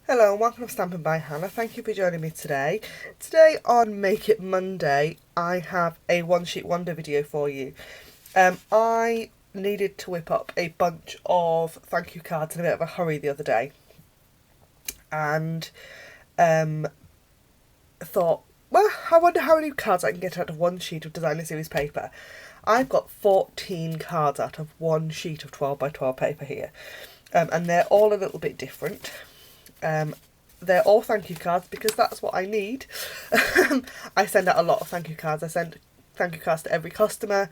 Hello and welcome to Stamping by Hannah. Thank you for joining me today. Today on Make It Monday, I have a One Sheet Wonder video for you. I needed to whip up a bunch of thank you cards in a bit of a hurry the other day. And thought, well, I wonder how many cards I can get out of one sheet of designer series paper. I've got 14 cards out of one sheet of 12 by 12 paper here. And they're all a little bit different. They're all thank you cards because that's what I need. I send out a lot of thank you cards. I send thank you cards to every customer,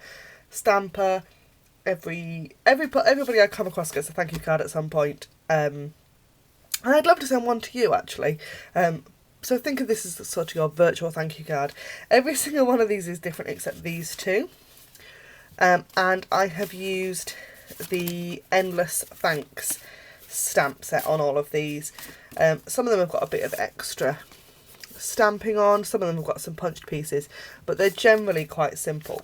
stamper, everybody I come across gets a thank you card at some point. And I'd love to send one to you actually. So think of this as sort of your virtual thank you card. Every single one of these is different except these two. And I have used the Endless Thanks stamp set on all of these. Some of them have got a bit of extra stamping on, some of them have got some punched pieces, but they're generally quite simple.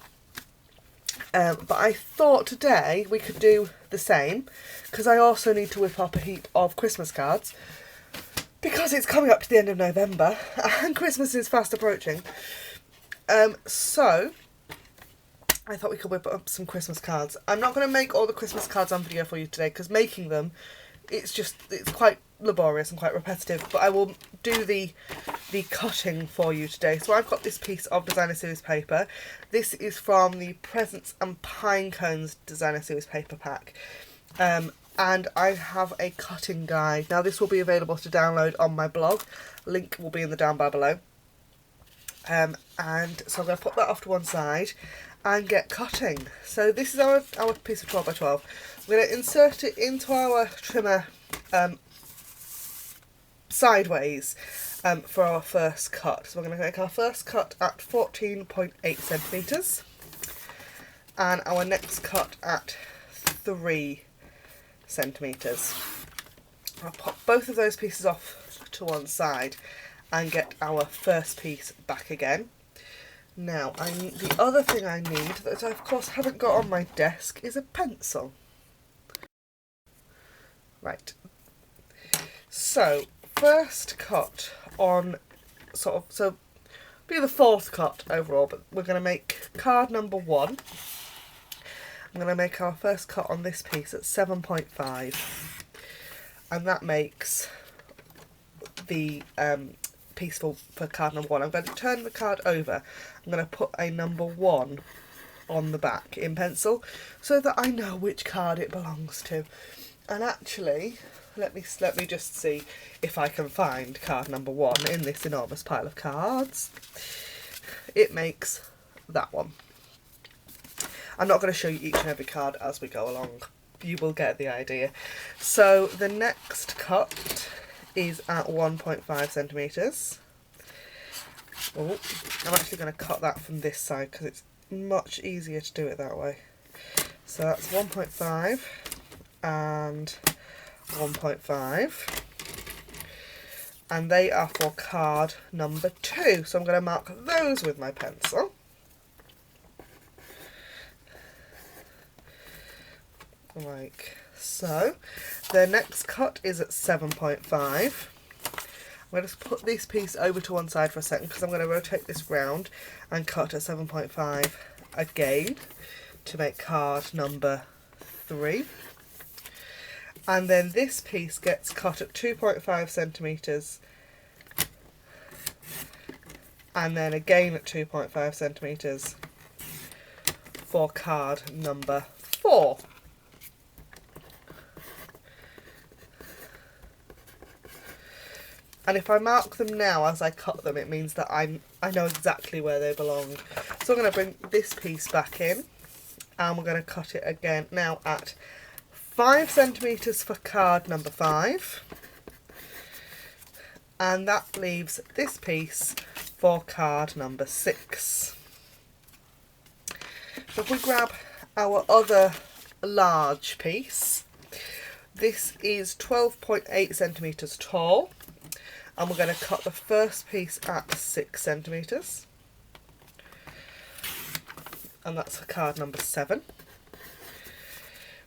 But I thought today we could do the same, because I also need to whip up a heap of Christmas cards, because it's coming up to the end of November, and Christmas is fast approaching. So I thought we could whip up some Christmas cards. I'm not going to make all the Christmas cards on video for you today, because making them, it's quite laborious and quite repetitive, but I will do the cutting for you today. So I've got this piece of designer series paper. This is from the Presents and Pine Cones designer series paper pack. And I have a cutting guide. Now this will be available to download on my blog. Link will be in the down bar below. And so I'm going to put that off to one side and get cutting. So this is our piece of 12 by 12. We're going to insert it into our trimmer sideways for our first cut. So we're going to make our first cut at 14.8 centimetres and our next cut at 3 centimetres. I'll pop both of those pieces off to one side and get our first piece back again. Now, the other thing I need, that I of course haven't got on my desk, is a pencil. Right. So, first cut on so be the fourth cut overall, but we're going to make card number 1. I'm going to make our first cut on this piece at 7.5, and that makes the piece for card number 1. I'm going to turn the card over. I'm going to put a number 1 on the back in pencil so that I know which card it belongs to. And actually, let me just see if I can find card number 1 in this enormous pile of cards. It makes that one. I'm not going to show you each and every card as we go along. You will get the idea. So the next cut is at 1.5 centimetres. Oh, I'm actually going to cut that from this side because it's much easier to do it that way. So that's 1.5 and 1.5, and they are for card number 2. So I'm going to mark those with my pencil. Like so. The next cut is at 7.5. I'm going to put this piece over to one side for a second because I'm going to rotate this round and cut at 7.5 again to make card number 3. And then this piece gets cut at 2.5 centimetres and then again at 2.5 centimetres for card number 4. And if I mark them now as I cut them, it means that I know exactly where they belong. So I'm going to bring this piece back in and we're going to cut it again now at 5 centimetres for card number 5. And that leaves this piece for card number 6. So if we grab our other large piece, this is 12.8 centimetres tall. And we're going to cut the first piece at 6 centimetres. And that's for card number 7.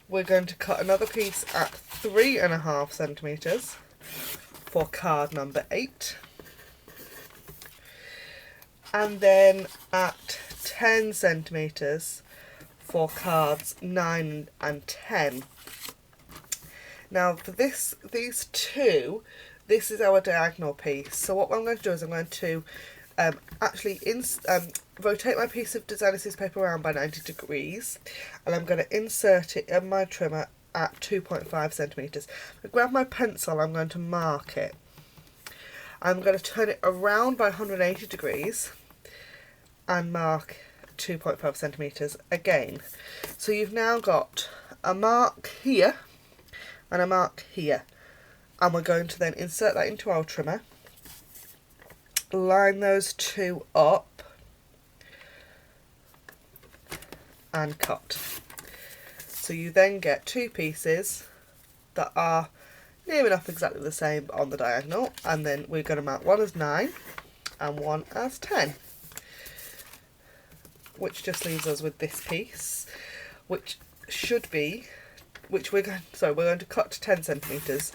We're going to cut another piece at 3.5 centimetres for card number 8. And then at 10 centimetres for cards 9 and 10. Now for these two, this is our diagonal piece. So what I'm going to do is I'm going to actually rotate my piece of designer scissors paper around by 90 degrees, and I'm going to insert it in my trimmer at 2.5 centimetres. I grab my pencil, I'm going to mark it. I'm going to turn it around by 180 degrees and mark 2.5 centimetres again. So you've now got a mark here and a mark here, and we're going to then insert that into our trimmer, line those two up and cut. So you then get two pieces that are near enough exactly the same on the diagonal, and then we're going to mark one as 9 and one as 10. Which just leaves us with this piece, which we're going to cut to 10 centimetres.